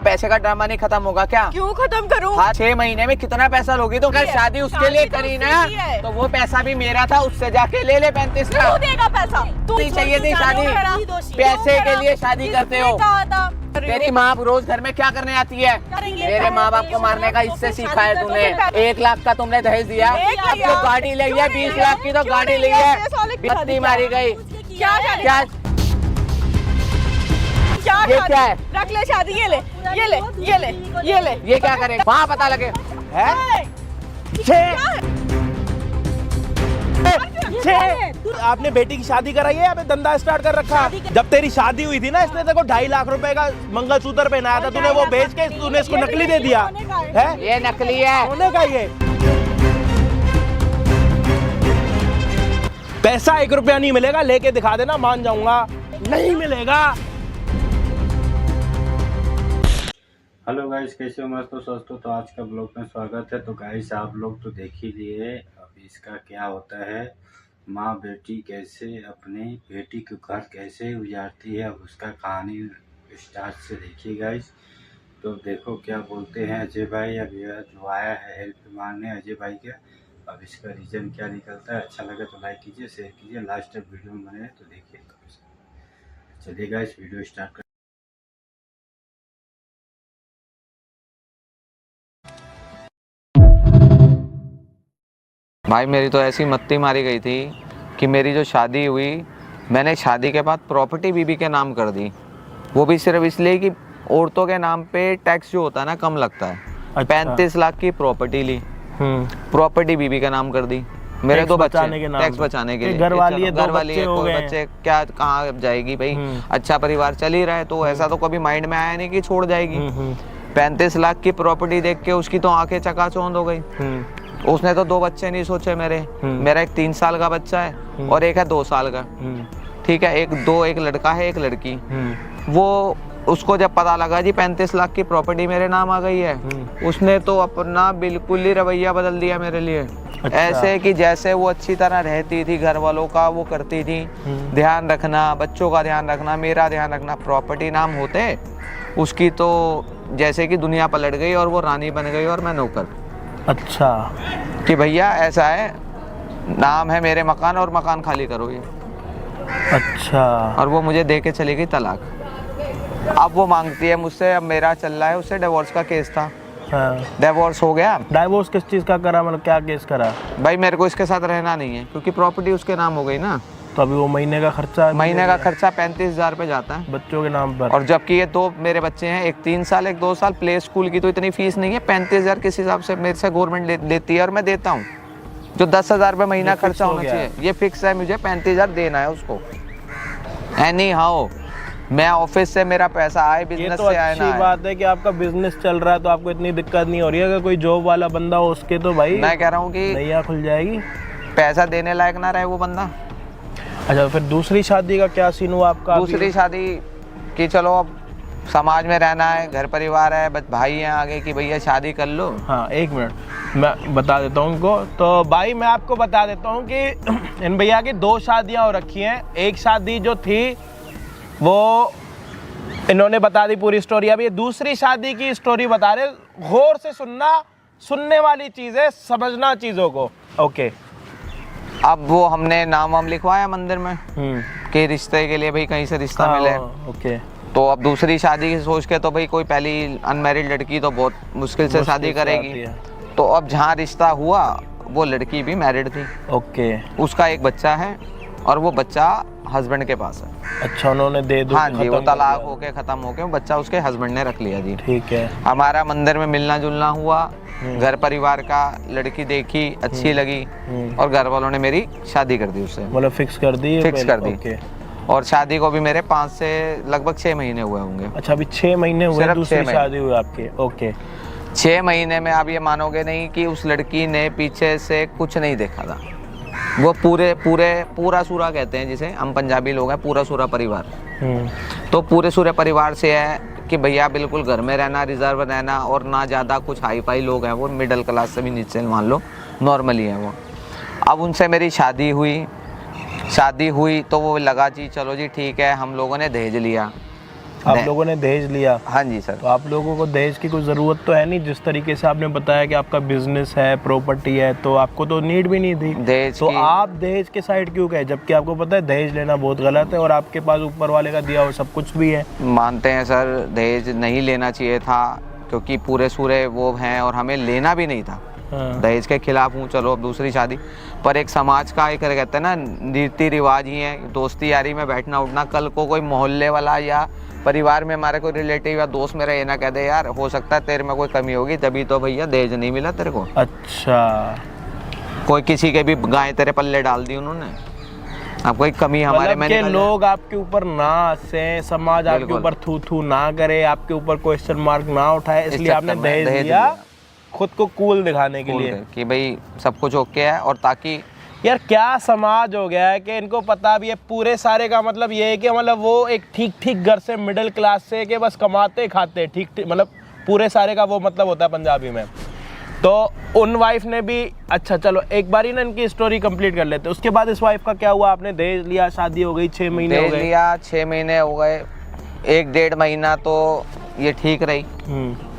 पैसे का ड्रामा नहीं खत्म होगा क्या? क्यों खत्म करूं? हाँ 6 महीने में कितना पैसा लोगी? तो अगर शादी उसके लिए करी ना तो वो पैसा भी मेरा था, उससे जाके ले ले 35 का। तू देगा पैसा? तू नहीं चाहिए थी शादी, पैसे के लिए शादी करते हो। तेरी माँ रोज घर में क्या करने आती है? मेरे माँ बाप को मारने का इससे सीखा है तूने। 1 लाख का तुमने दहेज दिया, अब तो गाड़ी ली है 20 लाख की, तो गाड़ी ली है, बत्ती मारी गई। क्या क्या ये क्या है? रख ले शादी, ये ले ये ले ये ले ये ले। ये क्या करेगा? वहाँ पता लगे है? आपने बेटी की शादी कराई है या फिर धंधा स्टार्ट कर रखा? जब तेरी शादी हुई थी ना, इसने तेरे को 2.5 लाख रुपए का मंगलसूत्र पहनाया था, तूने वो बेच के तूने इसको नकली दे दिया है? ये नकली है। होने का ये पैसा 1 रुपया नहीं मिलेगा, लेके दिखा देना, मान जाऊंगा। नहीं मिलेगा। हेलो गाइस, कैसे हो? मस्त हो, स्वस्थ हो? तो आज का ब्लॉग में स्वागत है। तो गाइस आप लोग तो देख ही लिए अब इसका क्या होता है। माँ बेटी कैसे अपने बेटी के घर कैसे उजाड़ती है, अब उसका कहानी स्टार्ट से देखिए गाइस। तो देखो क्या बोलते हैं अजय भाई। अब यह जो आया है हेल्प मांगने अजय भाई के, अब इसका रीज़न क्या निकलता है। अच्छा लगे तो लाइक कीजिए, शेयर कीजिए, लास्ट तक वीडियो में बने तो देखिए। चलिए गाइस वीडियो स्टार्ट कर। भाई मेरी तो ऐसी मत्ती मारी गई थी कि मेरी जो शादी हुई, मैंने शादी के बाद प्रॉपर्टी बीबी के नाम कर दी। वो भी सिर्फ इसलिए कि औरतों के नाम पे टैक्स जो होता है ना कम लगता है। अच्छा। 35 लाख की प्रॉपर्टी ली, प्रॉपर्टी बीबी का नाम कर दी। मेरे 2 बच्चे, टैक्स बचाने के लिए। घर वाली है, बच्चे क्या कहाँ जाएगी भाई? अच्छा परिवार चल ही रहा है, तो ऐसा तो कभी माइंड में आया नहीं कि छोड़ जाएगी। 35 लाख की प्रॉपर्टी देख के उसकी तो आंखें चकाचौंध हो गई। उसने तो 2 बच्चे नहीं सोचे मेरे। मेरा एक 3 साल का बच्चा है और एक है 2 साल का। ठीक है, एक लड़का है, एक लड़की। वो उसको जब पता लगा जी 35 लाख की प्रॉपर्टी मेरे नाम आ गई है, उसने तो अपना बिल्कुल ही रवैया बदल दिया मेरे लिए। अच्छा। ऐसे कि जैसे वो अच्छी तरह रहती थी, घर वालों का वो करती थी, ध्यान रखना, बच्चों का ध्यान रखना, मेरा ध्यान रखना। प्रॉपर्टी नाम होते उसकी तो जैसे कि दुनिया पलट गई और वो रानी बन गई और मैं नौकर। अच्छा। कि भैया ऐसा है, नाम है मेरे मकान और मकान खाली करो ये। अच्छा। और वो मुझे दे के चली गई तलाक। अब वो मांगती है मुझसे, अब मेरा चल रहा है, उससे डिवोर्स का केस था। हाँ। डिवोर्स हो गया। डिवोर्स किस चीज़ का करा, मतलब क्या केस करा? भाई मेरे को इसके साथ रहना नहीं है क्योंकि प्रॉपर्टी उसके नाम हो गई ना। तो अभी वो महीने का खर्चा 35,000 पे जाता है बच्चों के नाम पर। और जबकि ये 2 मेरे बच्चे हैं, एक 3 साल एक 2 साल। प्ले स्कूल की तो इतनी फीस नहीं है। 35,000 किस हिसाब से मेरे से गवर्नमेंट लेती है और मैं देता हूँ। जो 10,000 रुपये महीना खर्चा होना चाहिए, ये फिक्स है। मुझे 35,000 देना है उसको। एनी हाउ मैं ऑफिस से मेरा पैसा आए, बिजनेस तो से आए ना। अच्छी बात है कि आपका बिजनेस चल रहा है तो आपको इतनी दिक्कत नहीं हो रही है। अगर कोई जॉब वाला बंदा हो उसके तो भाई मैं कह रहा हूँ कि नैया खुल जाएगी, पैसा देने लायक ना रहे वो बंदा। अच्छा, फिर दूसरी शादी का क्या सीन हुआ आपका? दूसरी शादी की चलो अब समाज में रहना है, घर परिवार है, भाई हैं आगे कि भैया शादी कर लो। हाँ 1 मिनट मैं बता देता हूँ उनको। तो भाई मैं आपको बता देता हूँ कि इन भैया की 2 शादियाँ हो रखी हैं। एक शादी जो थी वो इन्होंने बता दी पूरी स्टोरी। अब ये दूसरी शादी की स्टोरी बता रहे, गौर से सुनना, सुनने वाली चीज़ है, समझना चीज़ों को। ओके। अब वो हमने नाम वाम लिखवाया मंदिर में कि रिश्ते के लिए भाई कहीं से रिश्ता मिले। ओके। तो अब दूसरी शादी की सोच के तो भाई कोई पहली अनमैरिड लड़की तो बहुत मुश्किल से शादी करेगी। तो अब जहाँ रिश्ता हुआ वो लड़की भी मैरिड थी। ओके। उसका एक बच्चा है और वो बच्चा हस्बैंड के पास है। अच्छा, उन्होंने दे दो? हाँ जी, वो तलाक होके खत्म होके बच्चा उसके हस्बैंड ने रख लिया जी। ठीक है। हमारा मंदिर में मिलना जुलना हुआ, घर परिवार का, लड़की देखी, अच्छी लगी और घर वालों ने मेरी शादी कर दी उससे। मतलब फिक्स कर दी? फिक्स कर दी। और शादी को भी मेरे 5 से लगभग 6 महीने हुए होंगे। अच्छा, अभी 6 महीने हुए दूसरी शादी हुई आपकी? ओके। 6 महीने में आप ये मानोगे नहीं कि उस लड़की ने पीछे से कुछ नहीं देखा था। वो पूरा सूरा कहते हैं जिसे हम पंजाबी लोग हैं, पूरा सूरा परिवार। तो पूरे सूरे परिवार से है कि भैया बिल्कुल घर में रहना, रिजर्व रहना, और ना ज़्यादा कुछ हाई फाई लोग हैं, वो मिडिल क्लास से भी नीचे मान लो नॉर्मली हैं वो। अब उनसे मेरी शादी हुई तो वो लगा जी चलो जी ठीक है, हम लोगों ने दहेज लिया। आप लोगों ने दहेज लिया। हाँ जी सर। तो आप लोगों को दहेज की कोई ज़रूरत तो है नहीं, जिस तरीके से आपने बताया कि आपका बिजनेस है, प्रॉपर्टी है, तो आपको तो नीड भी नहीं थी दहेज तो की- आप दहेज के साइड क्यों गए, जबकि आपको पता है दहेज लेना बहुत गलत है और आपके पास ऊपर वाले का दिया हुआ सब कुछ भी है। मानते हैं सर, दहेज नहीं लेना चाहिए था क्योंकि पूरे सूरे वो हैं और हमें लेना भी नहीं था। हाँ। दहेज के खिलाफ हूँ, चलो अब दूसरी शादी, पर एक समाज का एक कहते हैं ना रीति रिवाज ही है, दोस्ती यारी में बैठना उठना। कल को कोई मोहल्ले वाला या परिवार में हमारे कोई रिलेटिव या दोस्त मेरा ये ना कह दे यार हो सकता है तेरे में कोई कमी होगी तभी तो भैया दहेज नहीं मिला तेरे को। अच्छा, कोई किसी के भी गाय तेरे पल्ले डाल दी उन्होंने, अब कोई कमी हमारे मतलब में के निकल लोग आपके ऊपर ना हंसे, समाज आपके बिल्कुल। ऊपर थू थू ना करे, आपके ऊपर क्वेश्चन मार्क ना उठाए, इस इसलिए आपने चक्कर में दहेज दहेज लिया लिया। खुद को कूल दिखाने के बोल लिए। गए कि भाई सब कुछ ओके है और ताकि यार क्या समाज हो गया है कि इनको पता भी है, पूरे सारे का मतलब ये है कि मतलब वो एक ठीक ठीक घर से मिडिल क्लास से कि बस कमाते खाते ठीक ठीक, मतलब पूरे सारे का वो मतलब होता है पंजाबी में। तो उन वाइफ ने भी, अच्छा चलो एक बारी ना इनकी स्टोरी कंप्लीट कर लेते, उसके बाद इस वाइफ का क्या हुआ? आपने दहेज लिया, शादी हो गई, 6 महीने हो दहेज गए। लिया, 6 महीने हो गए, 1-1.5 महीना तो ये ठीक रही।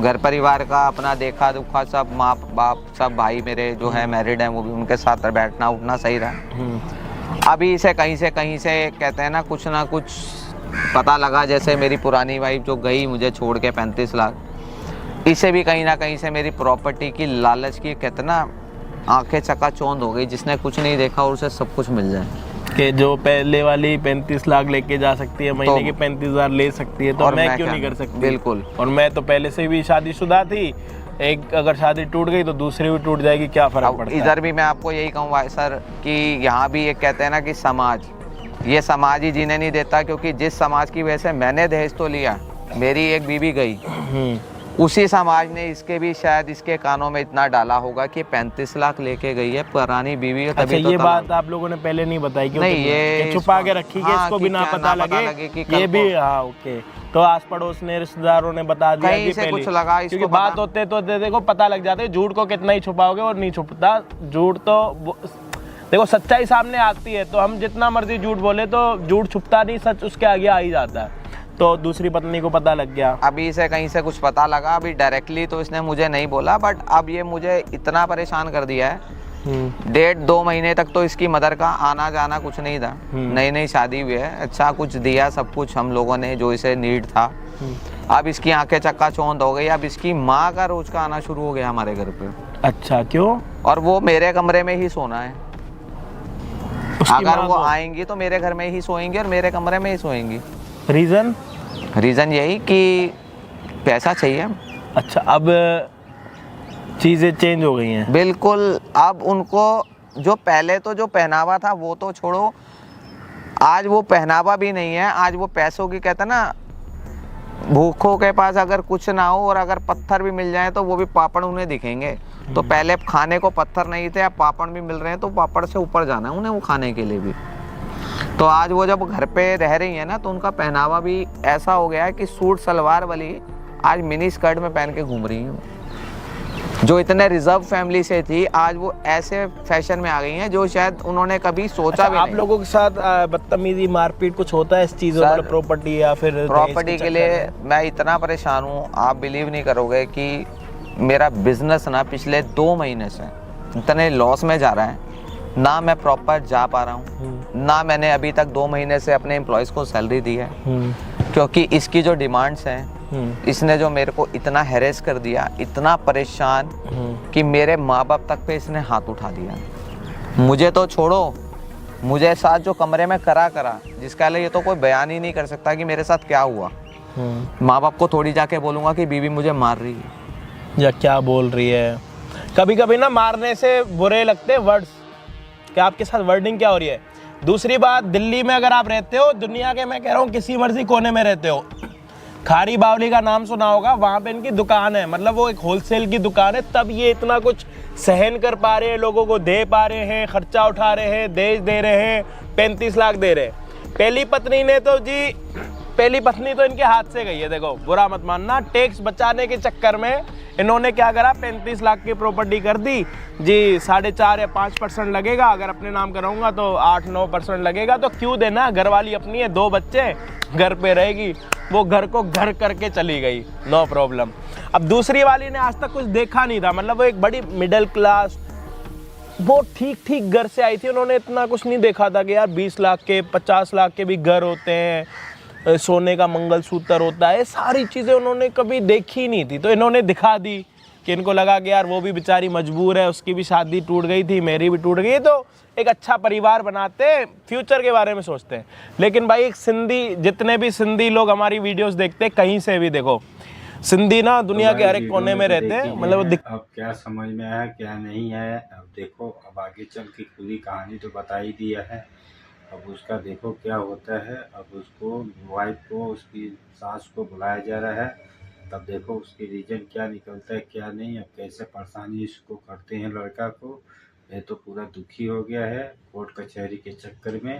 घर परिवार का अपना देखा दुखा, सब माँ बाप सब भाई मेरे जो है मैरिड हैं वो भी, उनके साथ बैठना उठना सही रहा। अभी इसे कहीं से कहते हैं ना कुछ पता लगा, जैसे मेरी पुरानी वाइफ जो गई मुझे छोड़ के 35 लाख, इसे भी कहीं ना कहीं से मेरी प्रॉपर्टी की लालच की कहते ना आंखें चकाचौंध हो गई, जिसने कुछ नहीं देखा और उसे सब कुछ मिल जाए कि जो पहले वाली 35 लाख लेके जा सकती है, महीने के 35,000 ले सकती है, तो और मैं क्यों क्या नहीं कर सकती? बिल्कुल। और मैं तो पहले से भी शादीशुदा थी, एक अगर शादी टूट गई तो दूसरी भी टूट जाएगी, क्या फर्क पड़ता है? इधर भी मैं आपको यही कहूँगा सर कि यहाँ भी एक कहते हैं ना कि समाज, ये समाज ही जीने नहीं देता, क्योंकि जिस समाज की वजह से मैंने दहेज तो लिया, मेरी एक बीवी गई, उसी समाज ने इसके भी शायद इसके कानों में इतना डाला होगा कि 35 लाख लेके गई है पुरानी बीवी। अच्छा, तभी ये तो बात आप लोगों ने पहले नहीं बताई क्यों? नहीं, ये छुपा के रखी कि हाँ, इसको कि भी ना क्या पता ना पता लगे लगे कि कल ये भी। को- हाँ ओके, तो आस पड़ोस ने, रिश्तेदारों ने बता दिया कहीं कि से पहले, कुछ लगा इसको क्योंकि पता। बात होते तो देखो पता लग जाते, झूठ को कितना ही छुपाओगे और नहीं छुपता झूठ तो देखो सच्चाई सामने आती है, तो हम जितना मर्जी झूठ बोले तो झूठ छुपता नहीं, सच उसके आगे आ ही जाता है। तो दूसरी पत्नी को पता लग गया। अभी इसे कहीं से कुछ पता लगा, अभी डायरेक्टली तो इसने मुझे नहीं बोला, बट अब ये मुझे इतना परेशान कर दिया है। 1.5-2 महीने तक तो इसकी मदर का आना जाना कुछ नहीं था, नई नई शादी हुई है, अच्छा कुछ दिया सब कुछ हम लोगों ने जो इसे नीड था। अब इसकी आंखें चक्काचौंध हो गई, अब इसकी माँ का रोज का आना शुरू हो गया हमारे घर पे। अच्छा, क्यों? और वो मेरे कमरे में ही सोना है, उसकी अगर माँ वो को? आएंगी तो मेरे घर में ही सोएंगी और मेरे कमरे में ही सोएंगी। रीजन? रीजन यही कि पैसा चाहिए। अच्छा, अब चीजें चेंज हो गई हैं। बिल्कुल, अब उनको जो पहले तो जो पहनावा था वो तो छोड़ो, आज वो पहनावा भी नहीं है, आज वो पैसों की कहते ना, भूखों के पास अगर कुछ ना हो और अगर पत्थर भी मिल जाए तो वो भी पापड़ उन्हें दिखेंगे। तो पहले खाने को पत्थर नहीं थे, अब पापड़ भी मिल रहे हैं तो पापड़ से ऊपर जाना है उन्हें वो खाने के लिए भी। तो आज वो जब घर पे रह रही है ना, तो उनका पहनावा भी ऐसा हो गया है कि सूट सलवार वाली आज मिनी स्कर्ट में पहन के घूम रही है। जो इतने रिजर्व फैमिली से थी, आज वो ऐसे फैशन में आ गई हैं जो शायद उन्होंने कभी सोचा भी आप नहीं। लोगों के साथ बदतमीजी मारपीट कुछ होता है इस चीज़ों, सर, मतलब प्रॉपर्टी या फिर प्रॉपर्टी के लिए मैं इतना परेशान हूँ, आप बिलीव नहीं करोगे कि मेरा बिजनेस ना पिछले 2 महीने से इतने लॉस में जा रहा है, ना मैं प्रॉपर जा पा रहा हूँ, ना मैंने अभी तक 2 महीने से अपने एम्प्लॉयज़ को सैलरी दी है, क्योंकि इसकी जो डिमांड्स हैं, इसने जो मेरे को इतना हैरेस कर दिया, इतना परेशान कि मेरे माँ बाप तक पे इसने हाथ उठा दिया। मुझे तो छोड़ो, मुझे साथ जो कमरे में करा जिसका लिए तो कोई बयान ही नहीं कर सकता कि मेरे साथ क्या हुआ। माँ बाप को थोड़ी जाके बोलूँगा कि बीवी मुझे मार रही है या क्या बोल रही है। कभी कभी ना मारने से बुरे लगते वर्ड्स, कि आपके साथ वर्डिंग क्या हो रही है। दूसरी बात, दिल्ली में अगर आप रहते हो, दुनिया के मैं कह रहा हूँ किसी मर्जी कोने में रहते हो, खारी बावली का नाम सुना होगा, वहाँ पे इनकी दुकान है, मतलब वो एक होलसेल की दुकान है, तब ये इतना कुछ सहन कर पा रहे हैं, लोगों को दे पा रहे हैं, खर्चा उठा रहे हैं, दहेज दे रहे हैं, 35 लाख दे रहे हैं। पहली पत्नी ने तो जी, पहली पत्नी तो इनके हाथ से गई है, देखो बुरा मत मानना, टैक्स बचाने के चक्कर में इन्होंने क्या करा, 35 लाख की प्रॉपर्टी कर दी जी, 4.5 या 5% लगेगा, अगर अपने नाम कराऊंगा तो 8-9% लगेगा, तो क्यों देना, घरवाली अपनी है, 2 बच्चे घर पे रहेगी, वो घर को घर करके चली गई, नो प्रॉब्लम। अब दूसरी वाली ने आज तक कुछ देखा नहीं था, मतलब वो एक बड़ी मिडिल क्लास, वो ठीक घर से आई थी, उन्होंने इतना कुछ नहीं देखा था कि यार 20 लाख के 50 लाख के भी घर होते हैं, सोने का मंगलसूत्र होता है, सारी चीज़ें उन्होंने कभी देखी नहीं थी। तो इन्होंने दिखा दी कि इनको लगा कि यार वो भी बेचारी मजबूर है, उसकी भी शादी टूट गई थी, मेरी भी टूट गई, तो एक अच्छा परिवार बनाते हैं, फ्यूचर के बारे में सोचते हैं। लेकिन भाई एक सिंधी, जितने भी सिंधी लोग हमारी वीडियोस देखते हैं, कहीं से भी देखो, सिंधी ना दुनिया के हर एक कोने में रहते हैं, मतलब अब क्या समझ में आया क्या नहीं है, अब देखो, अब आगे चल के पूरी कहानी तो बता ही दिया है। अब उसका देखो क्या होता है। अब उसको वाइफ को, उसकी सास को बुलाया जा रहा है, तब देखो उसकी रीजन क्या निकलता है क्या नहीं। अब कैसे परेशानी इसको करते हैं लड़का को, ये तो पूरा दुखी हो गया है कोर्ट कचहरी के चक्कर में।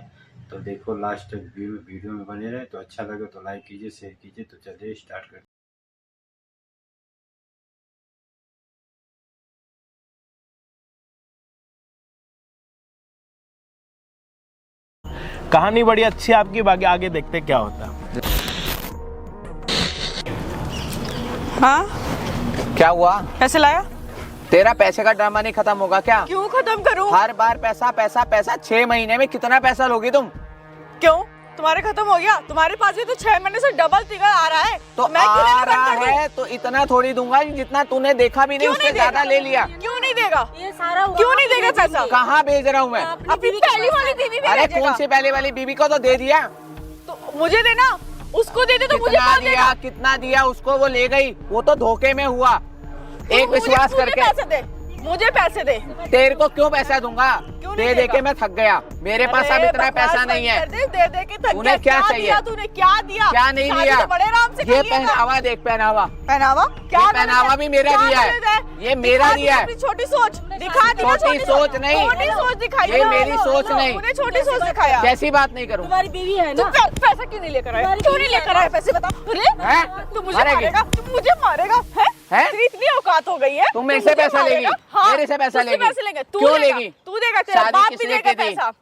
तो देखो लास्ट तक वीडियो में बने रहे। तो अच्छा लगे तो लाइक कीजिए, शेयर कीजिए। तो चलिए स्टार्ट करते हैं। कहानी बड़ी अच्छी है आपकी, बाकी आगे देखते हैं क्या होता है। हाँ क्या हुआ? पैसे लाया? तेरा पैसे का ड्रामा नहीं खत्म होगा क्या? क्यों खत्म करूं? हर बार पैसा पैसा पैसा। 6 महीने में कितना पैसा लोगी तुम? क्यों तुम्हारे खत्म हो गया? तुम्हारे पास भी तो 6 महीने से डबल फिगर आ रहा है, तो मैं क्यों आ नहीं रहा खत्म करूं? है तो इतना थोड़ी दूंगा जितना तूने देखा भी नहीं, क्यों उससे नहीं ज्यादा देगा? ले लिया। क्यों नहीं देगा? ये सारा क्यों नहीं देगा पैसा? कहाँ भेज रहा हूँ मैं? अपनी पहली वाली बीवी भी अरे भेजेगा। कौन सी पहले वाली बीबी को तो दे दिया। तो मुझे देना, उसको दे दे तो मुझे कितना कौन देगा? दिया, कितना दिया उसको, वो ले गई। वो तो धोखे में हुआ, एक मुझे विश्वास करके। पैसे दे, मुझे पैसे दे। तेरे को क्यों पैसा दूंगा? क्यों नहीं दे दे देगा? के मैं थक गया, मेरे पास अब इतना पैसा नहीं है। दे दे के थक तूने गया। क्या चाहिए? दिया तूने? क्या दिया? क्या नहीं शादी दिया? तो बड़े आराम से ये कर लिया था। पहनावा देख, पहनावा पहनावा क्या? ये पहनावा भी मेरा क्या दिया है। गलत है? ये मेरा दिखा दिया है। अपनी छोटी सोच दिखा दी ना, छोटी सोच नहीं, छोटी सोच दिखाई। ये मेरी सोच नहीं। तूने छोटी सोच दिखाया। कैसी बात नहीं करूँ? तुम्हारी बीवी है तू ना, पैसा क्यों नहीं लेकर आया? क्यों नहीं लेकर आया पैसे? बता। अरे हैं? तू मुझे मारेगी? मारेगा? तू मुझे मारेगा? हैं? तेरी इतनी औकात हो गई है? तुम मेरे तू से मुझे पैसा लेगी? मारेगा? हाँ, मेरे से पैसा तुझसे लेगी? पैसे लेंगे। तू क्यों देगा? लेगी? तू देगा, तेरा शादी बाप भी किसने देगा की थी? पैसा।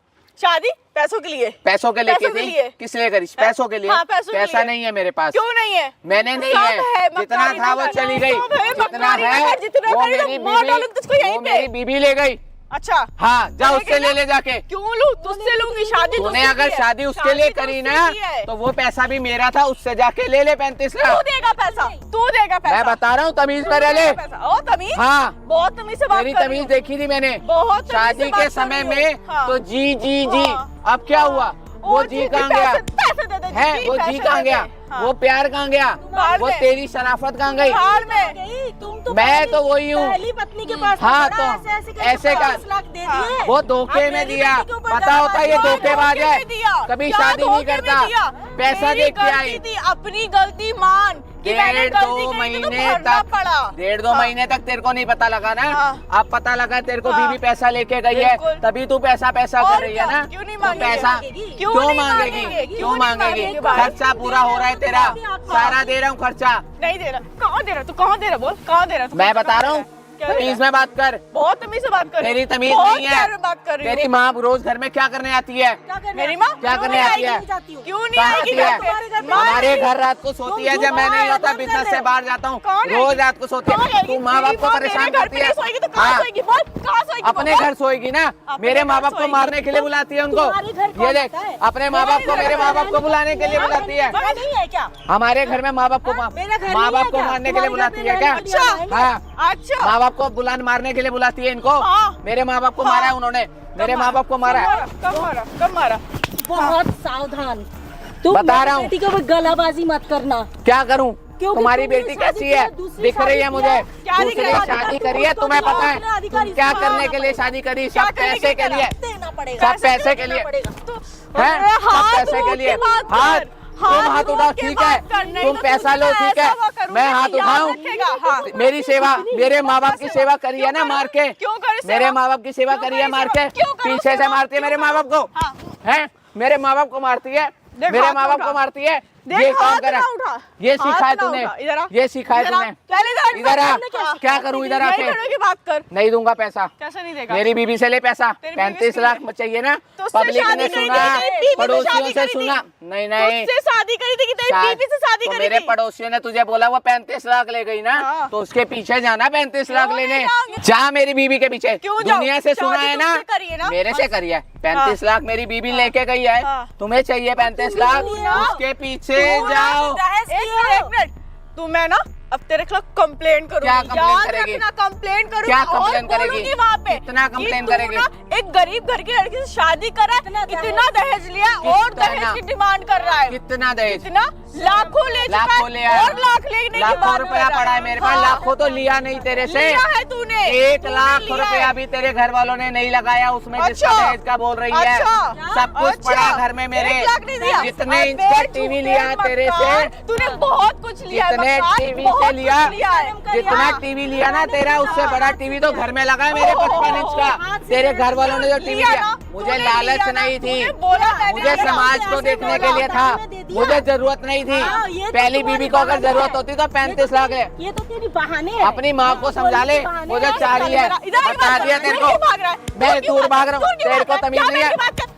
शादी पैसों के लिए। पैसों के लिए पैसों की के थी? लिए। किस लिए करी? पैसों के लिए? हाँ, पैसों के पैसा लिए। नहीं है मेरे पास। क्यों नहीं है? मैंने नहीं सब है, जितना मक्कारी था वो नगर, चली गई। सब है, जितना मक्कारी है नगर, जितना वो करी तो मेरी मार डालूं तुझको बीवी, यहीं वो पे। मेरी बीबी ले गई। अच्छा हाँ, जा लेके उससे ले जा। ले जाके। क्यों लूं? तुझसे लूंगी। शादी तूने तुझसे अगर की है। शादी उसके लिए तो करी उससे ना, की है। तो वो पैसा भी मेरा था, उससे जाके ले ले 35 तू लाख। देगा पैसा, तू देगा पैसा। मैं बता रहा हूँ, तमीज तू में रह ले। देगा पैसा। ओ तमीज? हाँ, बहुत तमीज से बात तेरी कर रही तमीज हूँ। देखी थी मैंने बहुत तमीज से शादी बात के कर समय रही में। हूँ। हाँ। तो जी जी जी, हाँ। अब क्या हुआ? वो जी कहाँ गया पैसे दे दे है? वो जी कहाँ गया? वो प्यार कहाँ गया? बाहर वो में। तेरी शराफत कहाँ गई? बाहर में। गई, तुम तो मैं तो वही हूँ। पहली पत्नी के पास हाँ, पड़ा, तो ऐसे का 50 लाख दे हाँ। दिए। वो धोखे अब में मेरी दिया। बेटी के ऊपर पता होता ये दबाव धोखेबाज धोखे है, में दिया? कभी क्या शादी नहीं धोखे में करता, दिया? पैसा मेरी देख के गलती आई। थी, अपनी गलती मान कि मैंने 1.5-2 गलती करी तो महीने भरना तक, पड़ा। 1.5-2 हाँ। महीने तक तेरे को नहीं पता लगा ना। हाँ। अब पता लगा तेरे को, हाँ। बीवी पैसा लेके गई है, बिल्कुल। तभी तू पैसा पैसा और कर रही है क्या? ना। क्यों नहीं तो मांगेगी? पैसा क्यों क्यों नहीं मांगेगी? मांगेगी? क्यों मांगेगी? मांगेगी? खर्चा पूरा हो रहा है तेरा, सारा दे रहा हूँ खर्चा। नहीं दे रहा। कहाँ दे रहा? तू कहाँ दे रहा? बोल कहाँ दे रहा? तू मैं कहाँ बता दे रहा हूँ, क्या दे रहा? तमीज में बात कर। बहुत तमीज से बात कर रही तेरी हूँ। तमीज बहुत नहीं है। प्यार में बात कर रही हूँ। तेरी माँ रोज घर में क्या करने आती है? मेरी माँ क्या करने आती है? क्यों नहीं कहाँ आएगी आती है? घर पे? हमारे घर रात को सोती है, जब मैं नहीं होता बिजनेस से बाहर जाता हूँ, कौन रोज आएगी? रात को सोती कौन है। आएगी? तू माँ बाप मेरी को परेशान मेरे घर करती पे है। नहीं सोएगी तो कहाँ हाँ, सोएगी? बोल कहाँ सोएगी? अपने बोल। घर सोएगी ना। अपने मेरे घर माँ बाप को सोएगी। मारने के लिए बुलाती है उनको। तुम्हारे घर कौन ये देख, आता है? अपने माँ बाप को, मेरे माँ बाप को बुलाने के लिए बुलाती है। नहीं है क्या? हमारे घर में माँ बाप को मेरा घर माँ नहीं बाप है को क्या? मारने के लिए तुम्हारे बुलाती घर है पे क्या? लड़की आएंगे? हाँ, अच्छा माँ बाप को मारने के लिए बुलाती है इनको। हाँ। मेरे माँ बाप को मारा है उन्होंने, मेरे माँ बाप को मारा है। कब मारा? कब मारा? बहुत सावधान। तुम बता रहा हूँ। बेटी के ऊपर गलाबाजी मत करना। क्या करूँ? क्योंकि तुम्हारी तुमने बेटी शादी कैसी है? किया, दूसरी दिख रही है शादी मुझे। किया। क्या दिख दूसरी रही है? शादी करी है, तुम तुम्हें तो पता है अपने अधिकारी क्या से करने बात के लिए करो। शादी करी? क्या सब करने पैसे के के लिए, देना पड़ेगा। सब पैसे के लिए पड़ेगा। है, सब पैसे के लिए। हाथ, तुम हाथ उठाओ, ठीक है, तुम पैसा लो, ठीक है, मैं हाथ उठाऊं? मेरी सेवा, मेरे माँ बाप की सेवा करी है ना मार के। मेरे माँ बाप की सेवा करी है मार के, पीछे से मारती है मेरे माँ बाप को, है, मेरे माँ बाप को मारती है, मेरे माँ बाप को मारती है, देख, ये काम हाथ करा, ना उठा, ये हाथ सिखाया ना तूने, उठा, इधर आ, ये सिखाया इधर आ, तूने। चल इधर आ, हाँ। क्या करूं इधर यही आके? खड़े होके बात कर। नहीं दूंगा पैसा, कैसे नहीं देगा? मेरी बीबी से ले पैसा। तेरी बीवी 35 से लाख ले। चाहिए ना, तो उससे पब्लिक शादी ने करी सुना, थी, तेरी बीवी से पड़ोसियों शादी से करी थी। सुना। नहीं नहीं, तुझसे शादी करी थी कि तेरी शायद- बीवी से शादी तो करी मेरे थी? पड़ोसियों ने तुझे बोला वो 35 लाख ले गई ना, हाँ। तो उसके पीछे जाना 35 लाख क्यों नहीं लेने। जाऊंगी? जा मेरी बीबी के पीछे, क्यों जाऊं? दुनिया से सुना शादी है ना, तुमसे करी है ना? मेरे से करी है। 35 लाख मेरी बीबी लेके गई है, हाँ। तुम्हें चाहिए 35 लाख, उसके पीछे जाओ। एक मिनट, तू मैं ना अब तेरे खिलाफ कंप्लेन करूंगी। क्या complain करेगी? कंप्लेन करूंगी क्या और complain करेगी? बोलूंगी वहाँ पे कितना कि complain तू करेगी? ना एक गरीब घर की लड़की से शादी करा, इतना दहेज लिया और कितना? दहेज की डिमांड कर रहा है। कितना दहेज? कितना? लाखों ले चुका लाखों है ले आया। और लाख लेने की लाखों बात रुपया कर रहा पड़ा है मेरे पास, हाँ। लाखों तो लिया नहीं तेरे से, लिया है तूने, 1 तूने लाख लिया रुपया है। भी तेरे घर वालों ने नहीं लगाया उसमें, जिसका अच्छा। दहेज का बोल रही है। अच्छा। सब कुछ अच्छा। पड़ा घर में मेरे। 1 लाख नहीं दिया। जितने अबे इंच का झूठे टीवी लिया है तेरे से, मकान, तूने बहुत कुछ लिया है जितने मकान, टीवी बहुत से कुछ लिया, है। जितना हाँ। टीवी लिया ना तेरा, उससे बड़ा टीवी तो घर में लगा है मेरे 55 इंच का। तेरे घर वालों ने जो टीवी लिया लिया, ना, मुझे तूने लालच लिया ना, नहीं थी, तूने बोला मैंने मुझे लिया। समाज को देखने के लिए था, मुझे जरूरत नहीं थी। हाँ, ये तो पहली तुम्हारे बीबी को अगर बहाने जरूरत है। होती तो 35 लाख है। ये तो तेरी बहाने है। अपनी माँ को समझा ले, मुझे चाहिए है, बता दिया तेरे को। मैं दूर भाग रहा हूँ, तेरे को तमीज नहीं है,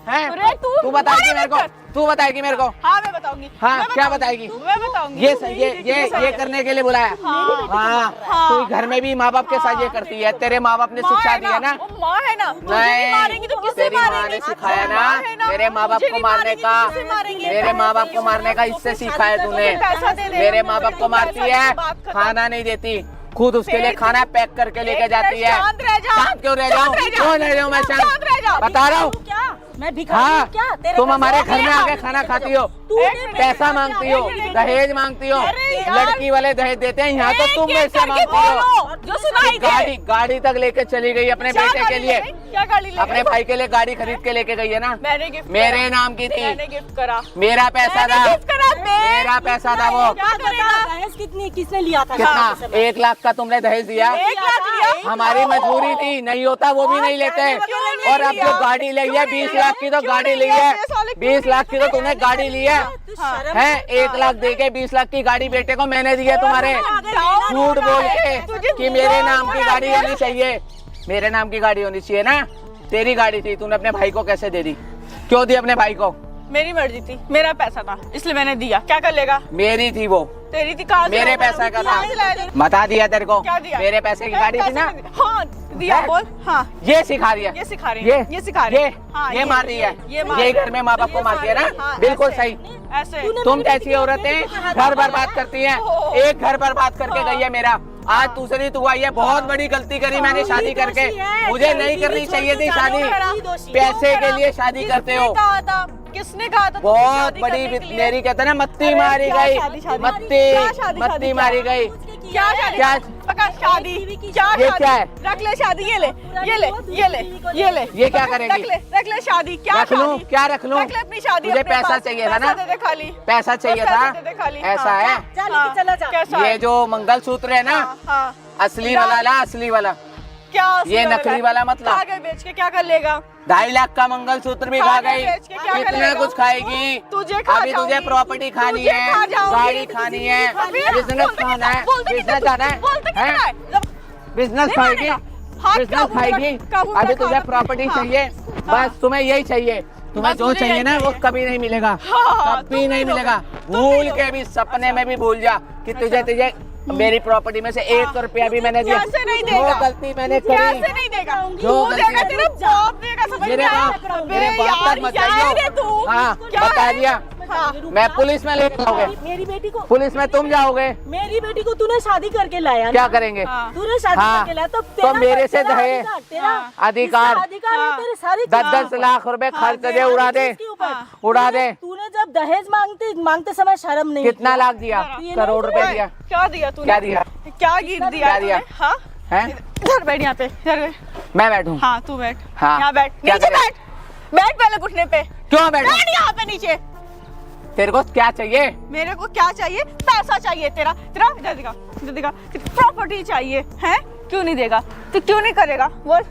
हैं? तू बताएगी मेरे को, तू बताएगी मेरे को। हाँ मैं बताऊंगी। हाँ, मैं क्या बताऊंगी। बताएगी? मैं बताऊंगी। ये करने के लिए बुलाया। हाँ, तू घर में भी माँ बाप के साथ ये करती है, तेरे माँ बाप ने माँ शिक्षा है दी है ना। वो माँ है ना, तुझे नहीं मारेंगी तो किससे तेरी माँ मारेंगी? ने सिखाया अच्छा, ना, माँ है मेरे माँ बाप मुझे को नहीं मारने मारेंगी का, तो किससे मारेंगी? मेरे माँ बाप को मारने का इससे सिखाया तूने। पैसा दे दे। मेरे माँ बाप को मारती पैसा है, दे, बात खत्म। खाना नहीं देती, खुद उसके लिए पेट- खाना पैक करके लेके एक जाती मिनट है। शांत रह जा। शांत क्यों रह शांत जाऊँ? रह जा। क्यों रह जाऊँ मैं शांत? शांत रह जा। बता रहा हूँ। क्या मैं भिखारी हाँ, हूँ क्या? तेरे तुम घर हमारे से घर में आके आके खाना खाती हो, पैसा मांगती हो, दहेज मांगती हो, अरे यार। लड़की वाले दहेज देते हैं, यहाँ तो एक तुम एक मेरे से करके मांगती हो। बोलो, जो सुनाई दे। गाड़ी तक लेके चली गई अपने क्या बेटे के गाड़ी लिए, ले गई? क्या गाड़ी ले अपने गई? भाई के लिए गाड़ी खरीद के लेके गई है ना। मैंने गिफ्ट मेरे नाम की मैंने थी, गिफ्ट करा। मेरा पैसा मैंने था, गिफ्ट करा मेरा पैसा था वो। क्या करेगा? दहेज कितनी किसने लिया था? कितना? 1 लाख का तुमने दहेज दिया। 1 लाख लिया। हमारी मजबूरी थी, नहीं होता वो भी नहीं लेते। क्यों नहीं और अब लिया? जो गाड़ी ली है 20 लाख की, तो क्यों गाड़ी नहीं ली लिया? है, ये साले क्यों 20 लाख की तो तूने गाड़ी ली है। है 1 लाख दे के 20 लाख की गाड़ी बेटे को मैंने दी है तुम्हारे, झूठ बोल के कि मेरे नाम की गाड़ी होनी चाहिए, मेरे नाम की गाड़ी होनी चाहिए ना। तेरी गाड़ी थी, तूने अपने भाई को कैसे दे दी? क्यों दी अपने भाई को? मेरी मर्जी थी, मेरा पैसा था इसलिए मैंने दिया। क्या कर लेगा? मेरी थी वो, तेरी थी, कहाँ से मेरे लाया? पैसा का कहाँ से लाया? था, बता दिया तेरे को। क्या दिया? मेरे पैसे की गाड़ी थी ना। हाँ दिया, बोल। हाँ ये सिखा रही है, ये सिखा रही है, ये सिखा रही है। हाँ, ये मार रही है, ये मार ये रही है। घर में माँ बाप को मारती है ना। हाँ, बिल्कुल ऐसे। सही। ऐसे तुम जैसी औरतें घर बर्बाद करती हैं, एक घर बर्बाद करके गई है मेरा, आज दूसरी तू आई है। बहुत बड़ी गलती करी मैंने शादी करके, मुझे नहीं करनी चाहिए थी शादी। पैसे के लिए शादी करते हो। कहा था? किसने कहा था? बहुत बड़ी मेरी कहते ना मत्ती मारी गई, मत्ती मारी गई। क्या शादी? क्या? पक्का शादी? क्या ये शादी? क्या है? रख ले शादी, ये ले, ये ले, ये ले, ये ले। ये क्या करेगी? रख ले शादी। क्या रख लूं? शादी? क्या रख लूं? रख ले अपनी शादी। मुझे अपने पैसा पास। चाहिए था पैसा ना? दे दे खाली। पैसा चाहिए पैसा था, दे दे खाली। ऐसा हाँ। है। जा लेके चला जा। कैसा ये है? जो मंगलसूत्र है ना, हाँ। असली वाला ला, असली वाला, क्या असली ये नकली वाला मत ला। खा गए बेच के क्या कर लेगा? 2.5 लाख का मंगलसूत्र भी खा गई, बेच के क्या कितना करेगा? कुछ खाएगी। तुझे खा अभी तुझे जाऊंगी। प्रॉपर्टी खानी तुझे है, खा जाऊंगी। गाड़ी खानी है, अबे, बिजनेस बोलते खाना है, बोलते बिजनेस जाना है, बोलते कितना है? बिजनेस नहीं खाएगी, मानेगा। हाथ बिजनेस काबू में खाएगी। रख, काबू में अभी रख, तुझे हाँ। प्रॉपर्टी हाँ। चाहिए, बस तुम्हें यही चाहिए। तुम्हें बस जो मुझे चाहिए यही ना वो चाहिए। कभी नहीं मिलेगा, हाँ, कभी नहीं तुम मिलेगा। भी भूल लोगे। के भी सपने में भी भूल जा कि तुझे मेरी प्रॉपर्टी में से 1 रुपया भी मैंने दिया। कैसे नहीं जो देगा? गलती मैंने करी, कैसे नहीं देगा? जो तू गलती देगा, है- तेरा बाप देगा, समझ मेरे में आया? बाप अबे मेरे बाप यार, तक मत यार है जाइयो। तू। हाँ, क्या बता है? दिया। हाँ। मैं पुलिस में लेके जाओगे, मेरी बेटी को पुलिस में तुम जाओगे, मेरी बेटी को तूने शादी करके लाया ना? क्या करेंगे? हाँ। तूने शादी हाँ। करके लाया तो तो मेरे से तेरा दहेज, अधिकार, तेरा अधिकार, इसका अधिकार है, हाँ। तेरी सारी 10-10 लाख रुपए खर्च दे, उड़ा दे, चीज़ के ऊपर। उड़ा दे। तूने जब दहेज मांगते समय शर्म नहीं कितना किया? लाख दिया? करोड़ रुपए दिया। क्या दिया तूने? क्या दिया? क्या गिर दिया? क्या दिया? तूने? हाँ? हैं? इधर बैठ, यहाँ पे इधर बैठ। मैं बैठूं? हाँ तू बैठ। हाँ। यहाँ बैठ, क्या नीचे करें? बैठ, बैठ पहले घुटने पे। क्यों बैठूं? बैठ यहाँ पे नीचे। तेरे को क्या चाहिए? मेरे को क्या चाहिए? पैसा चाहिए तेरा। तेरा इधर दिखा, इधर दिखा। प्रॉपर्टी चाहिए है? क्यों नहीं देगा? तू क्यों नहीं करेगा? बोल।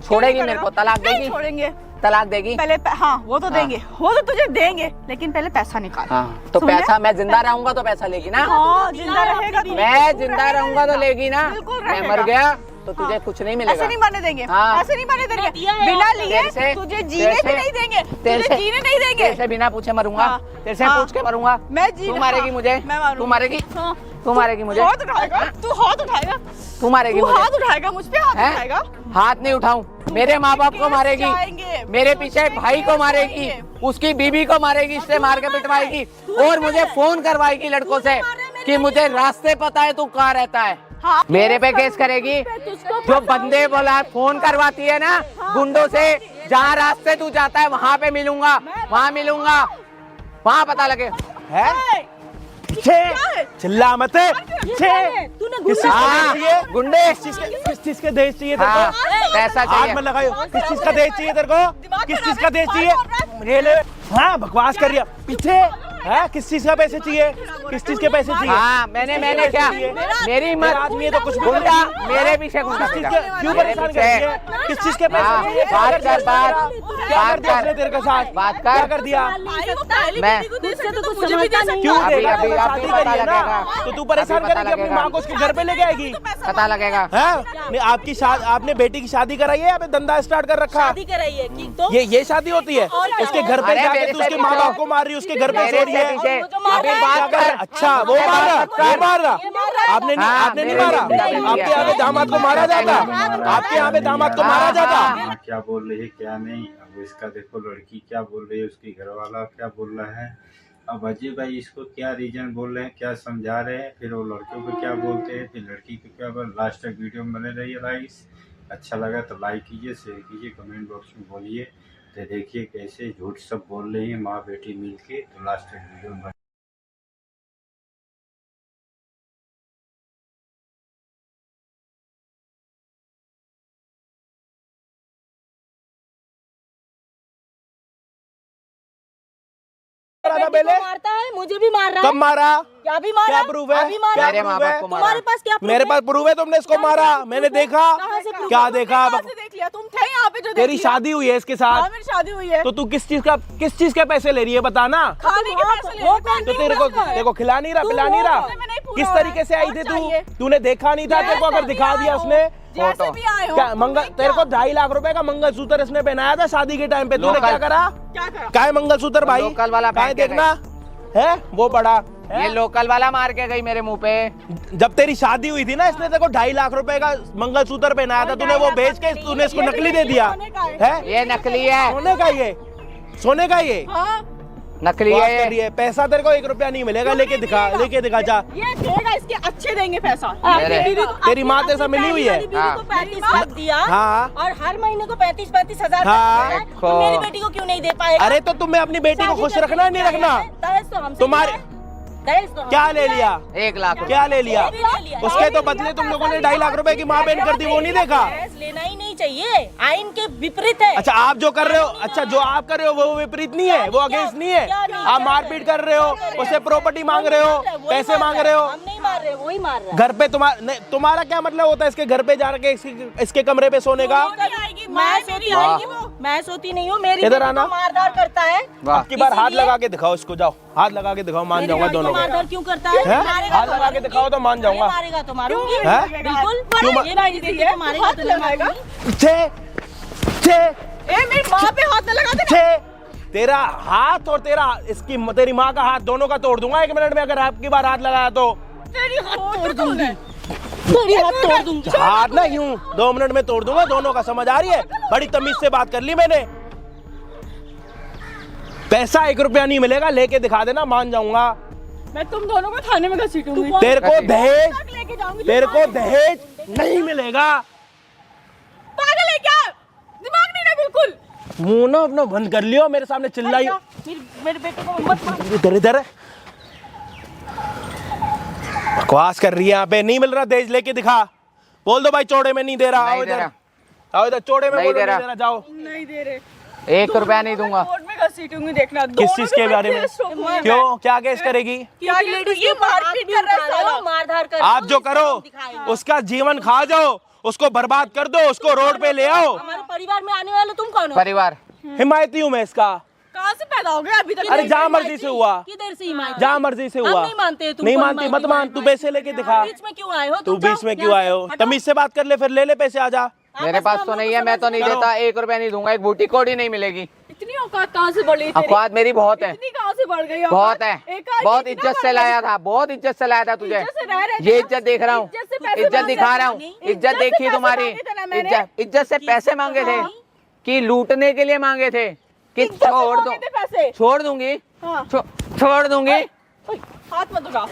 छोड़ेगी मेरे को? तलाक नहीं देगी? छोड़ेंगे। तलाक देगी? पहले हाँ वो तो देंगे, वो तो तुझे देंगे, लेकिन पहले पैसा निकाल। हाँ तो सुन ले? पैसा मैं जिंदा रहूंगा तो पैसा लेगी ना? हाँ जिंदा रहेगा तू। मैं जिंदा रहूंगा तो लेगी ना? बिल्कुल मैं रहेगा। मर गया तो तुझे कुछ नहीं मिलेगा। ऐसे नहीं मरने देंगे, हाँ। ऐसे नहीं मरने देंगे, दिया है बिना तेरे लिए से- तुझे तेरे जीने से- भी नहीं देंगे, तेरे तुझे से- जीने नहीं देंगे। तेरे से बिना पूछे मरूंगा। हाँ। तेरे से हाँ। पूछ के मरूंगा। मैं जी तू मारेगी मुझे? मैं मारूंगी। तू मारेगी? हाँ। तू मारेगी मुझे? हाथ उठाएगा, तू हाथ उठाएगा, तू मारेगी तू मुझे? हाथ उठाएगा, मुझ पे हाथ हैं? उठाएगा। हाथ नहीं उठाऊं, मेरे माँ बाप को केस मारेगी, जाएंगे, मेरे पीछे भाई को मारेगी, उसकी बीबी को मारेगी, इससे मार के पिटवाएगी और मुझे फोन करवाएगी लड़कों से कि मुझे रास्ते पता है तू कहाँ रहता है। हाँ। मेरे पे केस करेगी। जो बंदे बोला फोन करवाती है ना गुंडों से, जहाँ रास्ते तू जाता है वहाँ पे मिलूंगा, वहाँ मिलूंगा, वहाँ पता लगे। है चिल्ला मत। तूने किस चीज का हाँ, दहेज चाहिए? गुंडे किस चीज का दहेज चाहिए तेरे हाँ, को? पैसा हाथ चाहिए। में लगाओ। किस चीज का दहेज चाहिए तेरे को? किस चीज का दहेज चाहिए? ये ले। हाँ बकवास कर रही है पीछे। है किस चीज का पैसे चाहिए? किस चीज के पैसे चाहिए? हाँ मैंने क्या, मेरी मत आदमी है तो कुछ भी गुंडा करेगी। मेरे पीछे गुंडा किस चीज भेजा। के क्यों मेरे परेशान कर पीछे। रही है? किस चीज के पैसे हाँ, चाहिए? बात कर, बात क्या बात कर दिया उसने कर, तेरे के साथ? बात कर। क्या कर दिया? मैं मुझे भी दे सकता क्यों अभी- देगा? अभी- तो अभी शादी पता करी है ना, लगेगा। तो तू परेशान अभी पता करेगी अपनी लगेगा। माँ को उसके घर पे लेके आएगी। पता लगेगा। है नहीं आपकी शादी, आपने बेटी की शादी कराई है या फिर धंधा स्टार्ट कर रखा? शादी कराई है कि तो ये शादी होती है? उसके घर पे अरे जाके मेरे तू से उसके माँ पीछे- बाप को मार रही है, उसके घर पे मेरे सो रही से है। पीछे अभी क्या बात कर? कर। अच्छा वो मार रहा, वो मार रहा। आपने नहीं, हाँ, आपने नहीं मेरे मारा? लिए नहीं आपके यहाँ पे किया। दामाद को मारा जाता? आपके यहाँ पे दामाद को मारा जाता? माँ क्या बोल रही है क्या नहीं, अब इसका देखो लड़की क्या बोल रही है, उसकी घरवाला क्या बोल रहा है। अब अजय भाई इसको क्या रीजन बोल रहे हैं, क्या समझा रहे हैं, फिर वो लड़कियों को क्या बोलते हैं, फिर लड़की को क्या बोल। लास्ट तक वीडियो में बने रहिए गाइस। अच्छा लगा तो लाइक कीजिए, शेयर कीजिए, कमेंट बॉक्स में बोलिए। तो देखिए कैसे झूठ सब बोल रही है माँ बेटी मिल के। तो लास्ट तक वीडियो में मारा था पहले? मारता है, मुझे भी मार रहा कब है। मारा? क्या भी मारा? क्या प्रूफ है? अभी मारा। क्या मेरे माँ proof है? बाप को मारा। तुम्हारे पास क्या proof मेरे है? पास प्रूफ है तुमने इसको मारा? मैंने देखा। कहाँ से proof क्या है? देखा? कहाँ से देख लिया? तुम थे यहाँ पे जो देख तेरी लिया? शादी हुई है इसके हाँ साथ, मेरी शादी हुई है। तो तू किस चीज के पैसे ले रही है बता ना। खाने के पैसे ले वो रहे थे। तो तेरे को खिला नहीं रहा, पिला नहीं रहा? मैं नहीं पूरा किस रहा है। तरीके से आई थी और तू? चाहिए। तूने देखा नहीं था? तेरे को अगर जैसे दिखा भी दिया आए उसने? हो, जैसे भी आए हो। क्या मंगल तेरे को 2.5 लाख रुपए का मंगलसूत्र इसने पहनाया था शादी के टाइम पे, तूने लोकल। क्या करा? क्या करा? काय मंगलसूत्र भाई? लोकल वाला काय पहन के देखना है वो पड़ा है? ये लोकल वाला मार के गई मेरे मुंह पे। जब तेरी शादी हुई थी ना, इसने तेरे को 2.5 लाख रुपए का मंगलसूत्र पहनाया था, तूने वो बेच के तूने इसको नकली दे दिया है? ये नकली है, सोने का ये, सोने का ये हाँ नकली बात है कर रही है। पैसा तेरे को 1 रुपया नहीं मिलेगा, लेके दिखा जा। ये देगा, इसके अच्छे देंगे पैसा। मेरे- तेरी माँ तेरे साथ मिली हुई है? मेरी बीवी को 35 लाख दिया हाँ। और हर महीने को 35-35 हजार हाँ। देता है, तो मेरी बेटी को क्यों नहीं दे पाएगा? अरे तो तुम्हें अपनी बेटी को खुश रखना है नहीं रखना? दहेज तो हमसे तुम्हारे- लिया है। दहेज तो क्या हमसे ले लिया? 1 लाख रुपए। क्या ले लिया? वो भी ले लिया। उसके तो बदले तुम लोगों ने 2.5 लाख रुपए की माँ बहन कर दी, वो नहीं देखा? दहेज लेना ही नहीं चाहिए, आइन के विपरीत है। अच्छा आप जो कर रहे हो, अच्छा जो आप कर रहे हो वो विपरीत नहीं है, वो अगेंस्ट नहीं है। क्या नहीं? आप मारपीट कर रहे हो, उससे प्रॉपर्टी मांग रहे हो, पैसे मांग रहे हो। हम नहीं मार रहे, वही मार रहा है। घर पे तुम्हारा क्या मतलब होता है इसके घर पे जाके इसके कमरे पे सोने का? आएगी मैं सोती नहीं हूँ, मैं सोती नहीं हूँ, मेरी इधर बेटी आना। को मारधार करता है। वाह। अब की बार हाथ इसीलिए- लगा के दिखाओ इसको, जाओ हाथ लगा के दिखाओ, मान मेरी जाऊंगा बेटी को दोनों को। मारधार क्यों करता है? हैं? मारेगा हाथ तो लगा के मारूंगी। दिखाओ तो मान जाऊंगा। मारेगा तो मारूंगी। हैं? बिल्कुल। क्यों मा- ये मेरी बेटी को मारेगा तो नहीं लगाएगा? मारूंगी। छे ए मेरी माँ पे हाथ न लगा दे। छे तेरा हाथ और तेरी माँ का हाथ दोनों का तोड़ दूंगा 1 मिनट में, अगर आपकी बार हाथ लगाया तो। तेरी हाथ तोड़ दूंगी। तेरी हाथ तोड़ दूंगी। हाथ ना यूं 2 मिनट में तोड़ दूंगा दोनों का, समझ आ रही है? बड़ी तमीज से बात कर ली मैंने। पैसा 1 रुपया नहीं मिलेगा, लेके दिखा देना, मान जाऊंगा। मैं तुम दोनों को थाने में घसीटूंगी। तेरे को दहेज, लेके जाऊंगी। तेरे को दहेज नहीं मिलेगा। पागल है क्या? दिमाग नहीं ना बिल्कुल। मुंह ना अपना बंद कर लियो, मेरे सामने चिल्लाई। मेरे बेटे को मत मार। इधर इधर बकवास कर रही है यहाँ पे। नहीं मिल रहा दहेज, लेके दिखा। बोल दो भाई चौड़े में नहीं दे रहा। आओ नहीं दे इधर, रहा। आओ इधर, चौड़े में नहीं बोलो दे नहीं रहा। दे रहा, जाओ। नहीं दे रहे। 1 रुपया नहीं दूंगा। कोर्ट में घसीटूंगी, देखना। किस चीज के बारे में? क्यों, क्या केस करेगी? क्या लेडीज ये मारपीट कर रहा है साला। मारधार कर। आप जो करो, उसका जीवन खा जाओ, उसको बर्बाद कर दो, उसको रोड पे ले आओ। हमारे परिवार में आने वाले तुम कौन हो? परिवार हिमायती हूँ मैं इसका। कहाँ से पैदा हो गया अभी तक? अरे जहाँ मर्जी से हुआ, किधर से हिमायती? जहाँ मर्जी से हम हुआ। नहीं मानते, तुम नहीं कौन मानती, मत मान। तू पैसे लेके दिखा। बीच में क्यों आए हो? तू तुम जाओ, बीच में यहाँ क्यों आए से हो? हटो। तमीज से बात कर ले, फिर ले ले पैसे, आ जा। मेरे पास तो नहीं है, मैं तो नहीं देता, 1 रुपया नहीं दूंगा, एक बूटी कोड़ी नहीं मिलेगी। इतनी औकात कहाँ से बढ़ी तेरी? औकात मेरी बहुत है, इतनी कहाँ से बढ़ गई औकात? बहुत है, एकाएक बहुत इतना इज्जत से बढ़ लाया गया। था, बहुत इज्जत से लाया था तुझे। इज्जत से रह रहे थे ये ना? इज्जत देख रहा हूँ, इज्जत से पैसे इज्जत मांगे दिखा थे। रहा हूँ, इज्जत इज्जत से देखी पैसे तुम्हारी। मांगे थे ना मैंने। इज्जत से पैसे मांगे थे कि लूटने के लिए मांगे थे कि इज्जत से छोड़ मांगे थे पैसे। छोड़ दूंगी, हाँ। छोड़ दूंगी। ओए, हाथ मत उठा।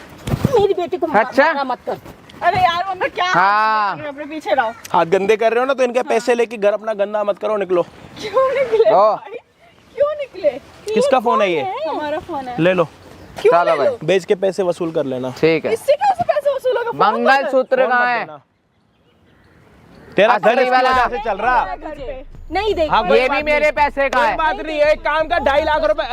मेरी बेटी को अच्छा। मारना मत कर। अरे यार मम्मी क्या हाँ। अपने पीछे रहो। हाथ गंदे कर रहे हो ना, तो इनके पैसे लेके घर अपना गंदा मत करो, निकलो। क्यों निकले लो। भाई? क्यों निकले? किसका फोन है ये? हमारा फोन है। ले लो, क्यों चलो ले भाई, लो? बेच के पैसे वसूल कर लेना। ठीक है। इससे कैसे पैसे वसूलोगे? फोन मंगलसूत्र फोन कहाँ मत है? देना। तेरा घर असली इसकी वाला। वजह से चल रहा। है घर पे। नहीं देख हाँ, कोई ये बात भी नहीं। मेरे पैसे का कोई है। बात नहीं है, एक काम का 2.5 लाख रुपए,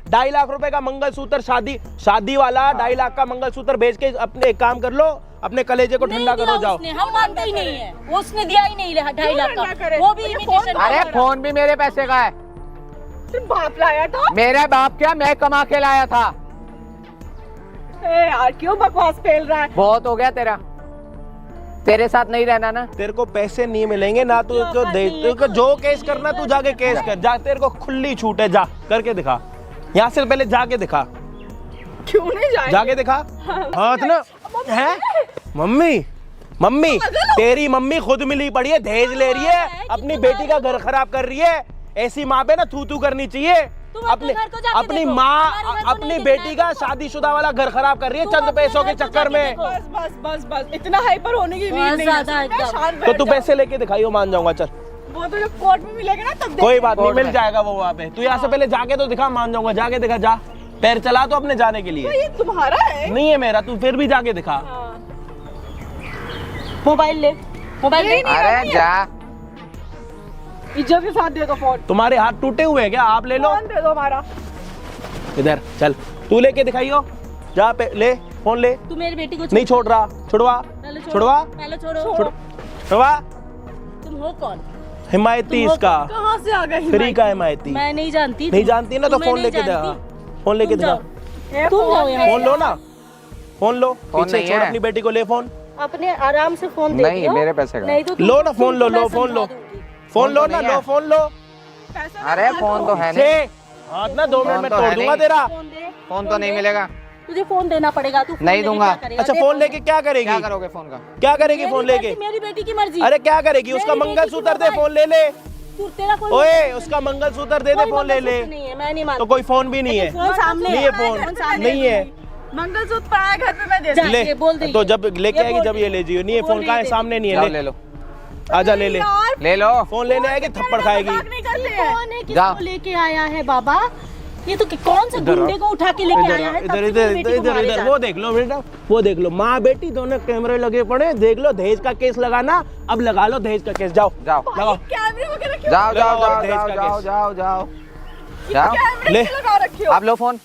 2.5 लाख रुपए का मंगलसूत्र, शादी वाला 2.5 लाख का मंगलसूत्र बेच के अपने एक काम कर लो, अपने कलेजे को ठंडा नहीं करो, दिया जाओ। उसने, हम मानते ही नहीं है। वो उसने दिया ही नहीं 2.5 लाख ठंडा का, करे? वो भी ये इमिटेशन। अरे फोन भी मेरे पैसे का है। तुम बाप लाया था? मेरे बाप क्या, मैं कमा के लाया था। ए यार क्यों बकवास फैल रहा है? बहुत हो गया तेरा, तेरे साथ नहीं रहना ना। तेरे को पैसे नहीं मिलेंगे ना, तू को दे, तेरे को जो केस करना तू जाके केस कर, जा, तेरे को खुली छूट है, जा करके दिखा। यहाँ से पहले जाके दिखा, क्यों नहीं जाए? जाके दिखा। हाथ ना है मम्मी, मम्मी तेरी मम्मी खुद मिली पड़ी है, दहेज ले रही है, अपनी बेटी का घर खराब कर रही है। ऐसी माँ पे ना थू थू करनी चाहिए। अपनी अपनी माँ अपनी बेटी का शादीशुदा वाला घर खराब कर रही है चंद पैसों के चक्कर में। बस बस बस बस, इतना हाइपर होने की नीड बहुत नहीं है। ज्यादा मैं एकदम। शांत तो बैठ तू जाओ। पैसे लेके दिखाइयो, मान जाऊंगा, चल। वो तो जब कोर्ट में मिलेगा ना तब कोई बात नहीं, कोर्ट मिल में। जाएगा वो वहाँ पे। तू यहाँ से पहले जाके तो दिखा, मान जाऊंगा, जाके दिखा, जा। पैर चला तो अपने जाने के लिए, ये तुम्हारा है? नहीं है मेरा, तू फिर भी जाके दिखा। मोबाइल ले, मोबाइल ले। अरे जा, इज्जत के साथ दे दो फोन। तुम्हारे हाथ टूटे हुए हैं क्या? आप ले लो, फोन दे दो हमारा। इधर चल, तू लेके दिखाइयो, जा पे ले, फोन ले। तू मेरी बेटी को नहीं छोड़ रहा, छुड़वा, पहले छोड़ो, छुड़वा, पहले छोड़ो। छुड़वा। तुम हो कौन? हिमायती इसका, कहाँ से आ गए? फ्री का हिमायती। मैं नहीं जानती। नहीं जानती ना तो तुम्हें फोन नहीं लेके दे, जानती। फोन लेके तुम दिखा। जाओ। तुम जाओ यहाँ फोन लो ना, फोन लो, फोन पीछे नहीं छोड़ है। अपनी बेटी को, ले फोन, अपने आराम से फोन दे नहीं दियो। मेरे पैसे का। नहीं तो लो ना फोन, लो लो फोन लो, फोन लो तो ना, नहीं लो है। फोन लो। अरे फोन तो है नहीं, छे हाथ ना 2 मिनट फोन में तो तोड़ है दूंगा नहीं। तेरा। फोन दे, फोन तो नहीं मिलेगा। तुझे फोन देना पड़ेगा। तू फोन नहीं लेके दूंगा। क्या करेगा? अच्छा दे फोन लेके क्या करेगी? क्या करोगे फोन का? क्या करेगी मेरी फोन लेके? मर्जी, मेरी बेटी की मर्जी। अरे क्या करेगी? उसका मेरी बेटी की मंगलसूत्र दे, मोबाइल। फोन ले ले। तू तेरा कोई ओए उसका मंगलसूत्र दे दे, कोई फोन ले ले। मंगलसूत्र नहीं है, मैं नहीं तो मानती। कोई फोन भी नहीं है, फोन सामने नहीं है फोन, नहीं है। मंगलसूत्र पाया घर पे मैं दे जा, दूँ। ले ये बोल दे। तो जब लेके ये आएगी बोल जब दे। ये ले जियो, नहीं है बोल फोन, कहाँ है? दे। सामने नहीं जाओ है, ले ले लो, आजा, ले ले। ले लो। फोन लेने आएगी, थप्पड़ खाएगी। मजाक नहीं करते हैं। कौन है? जा। किसको लेके आया है बाबा? ये तो कौन से गुंडे को उठा के लेके आया है? तब इधर से इधर मेरी बेटी को इधर मारे इधर जा। वो देख लो बेटा, वो देख लो, माँ बेटी दोनों कैमरे लगे पड़े, देख लो। दहेज का केस लगाना, अब लगा लो दहेज का केस, जाओ जाओ लगाओ। कैमरे वगैरह क्यों? जाओ जाओ लगाओ जाओ दहेज का जाओ केस। जाओ जाओ जाओ। कैमरे ले। क्यों लगा रखे हो? आप लो फोन,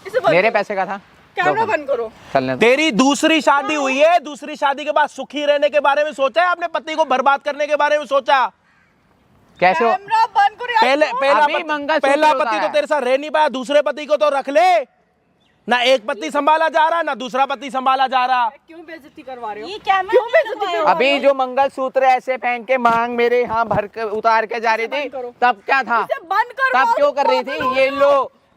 इसे बंद मेरे करो। पैसे का था। कैमरा बंद करो। चलने दो। तेरी दूसरी शादी हुई है, दूसरी शादी के बाद सुखी रहने के बारे में सोचा है? अपने पति को बर्बाद करने के बारे में सोचा? कैसे हो? कैमरा बंद करो यार। पहले अभी मंगलसूत्र पहला होता पति है। तो तेरे साथ रह नहीं पाया, दूसरे पति को तो रख ले ना। एक पति संभाला जा रहा, ना दूसरा पति संभाला जा रहा। क्यों बेइज्जती करवा रहे हो? ये कैमरा क्यों क्यों बेइज्जती लगवाया? करवा अभी जो मंगलसूत्र ऐसे पहन के मांग मेरे यहाँ भर के उतार के जा रही थी, बंद करो। तब क्या था? इसे बंद करो। तब क्यों कर रही थी?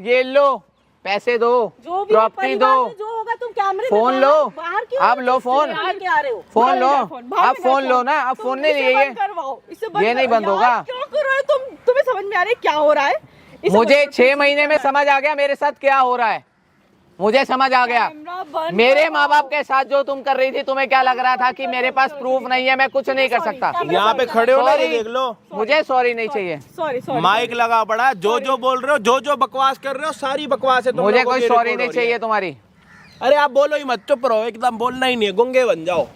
ये लो पैसे दो, जो भी प्रॉपर्टी परिवार दो, में जो होगा तुम कैमरे में फोन बाहर- लो। बाहर क्यों आप लो फोन। लेके आ रहे हो? फोन लो, बाहर आप निकाल फोन लो ना, आप तुम फोन नहीं इसे लिए। बंद करवाओ, इसे बंद ये नहीं करो। बंद होगा। यार, क्यों कर रहे हो तुम? तुम्हें समझ में आ रहा है क्या हो रहा है? इसे मुझे बंद करो। 6 महीने में समझ आ गया मेरे साथ क्या हो रहा है, मुझे समझ आ गया। कैमरा बंद मेरे करवाओ। माँ बाप के साथ जो तुम कर रही थी, तुम्हें क्या लग रहा था कि मेरे पास प्रूफ नहीं है, मैं कुछ नहीं कर सकता? यहाँ पे खड़े हो ना, ये Sorry। देख लो, मुझे सॉरी नहीं चाहिए, सॉरी सॉरी। माइक लगा पड़ा। जो जो बोल रहे हो, जो जो बकवास कर रहे हो, सारी बकवास है। तुम मुझे लोगों कोई की सॉरी रिकॉर्ड नहीं हो रही है। चाहिए तुम्हारी। अरे आप बोलो ही मत, चुप रहो, एकदम बोलना ही नहीं है, गुंगे बन जाओ।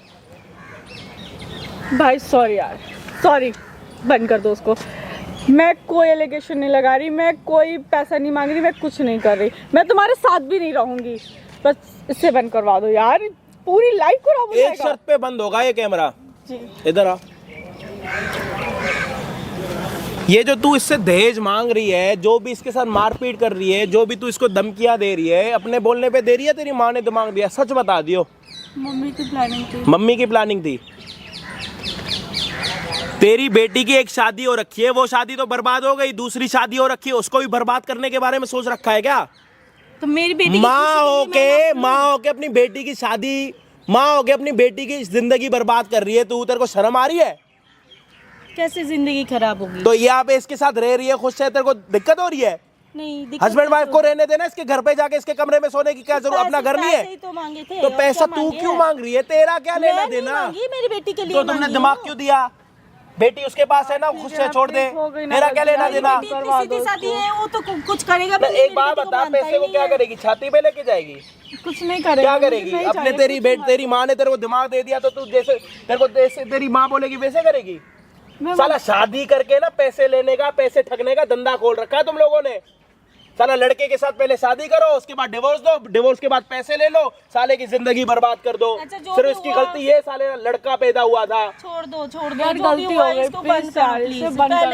भाई सॉरी यार, सॉरी, बंद कर दो उसको। मैं कोई एलिगेशन नहीं लगा रही, मैं कोई पैसा नहीं मांग रही, मैं कुछ नहीं कर रही, मैं तुम्हारे साथ भी नहीं रहूंगी। बस इससे बंद करवा दो यार, पूरी लाइफ खराब हो एक जाएगा। शर्त पे बंद होगा ये कैमरा। जी। इधर आ, ये जो तू इससे दहेज मांग रही है, जो भी इसके साथ मारपीट कर रही है, जो भी तू इसको धमकियां दे रही है, अपने बोलने पे दे रही है, तेरी माँ ने दिमाग दिया? सच बता दियो। मम्मी की प्लानिंग थी। मम्मी की प्लानिंग थी। तेरी बेटी की एक शादी हो रखी है, वो शादी तो बर्बाद हो गई, दूसरी शादी हो रखी है, उसको भी बर्बाद करने के बारे में सोच रखा है क्या? तो मेरी बेटी माँ होके अपनी बेटी की शादी, माँ होके अपनी बेटी की जिंदगी बर्बाद कर रही है तू। तेरे को शर्म आ रही है? कैसे जिंदगी खराब होगी? तो यहाँ पे इसके साथ रह रही है, खुश है, तेरे को दिक्कत हो रही है? नहीं, दिक्कत हस्बैंड वाइफ को रहने देना, इसके घर पे जाके इसके कमरे में सोने की क्या जरूरत? अपना घर नहीं है तो मांगे थे। तो पैसा तू क्यों मांग रही है? तेरा क्या लेना देना? मेरी बेटी के लिए तो तुमने दिमाग क्यों दिया? बेटी उसके पास है ना, खुश है, छोड़ दे। मेरा क्या लेना देना? सीधी सादी है, वो तो कुछ करेगा भी नहीं, एक बात बता, पैसे को क्या करेगी? छाती पे लेके जाएगी? कुछ नहीं करेगी। क्या करेगी? अपने तेरी माँ ने तेरे को दिमाग दे दिया, तो तू जैसे तेरी माँ बोलेगी वैसे करेगी? साला शादी करके ना पैसे लेने का, पैसे ठगने का धंधा खोल रखा है तुम लोगों ने। साला लड़के के साथ पहले शादी करो, उसके बाद डिवोर्स दो, डिवोर्स के बाद पैसे ले लो, साले की जिंदगी बर्बाद कर दो। सिर्फ इसकी गलती ये, साले लड़का पैदा हुआ था। छोड़ दो यार, गलती हो गई, प्लीज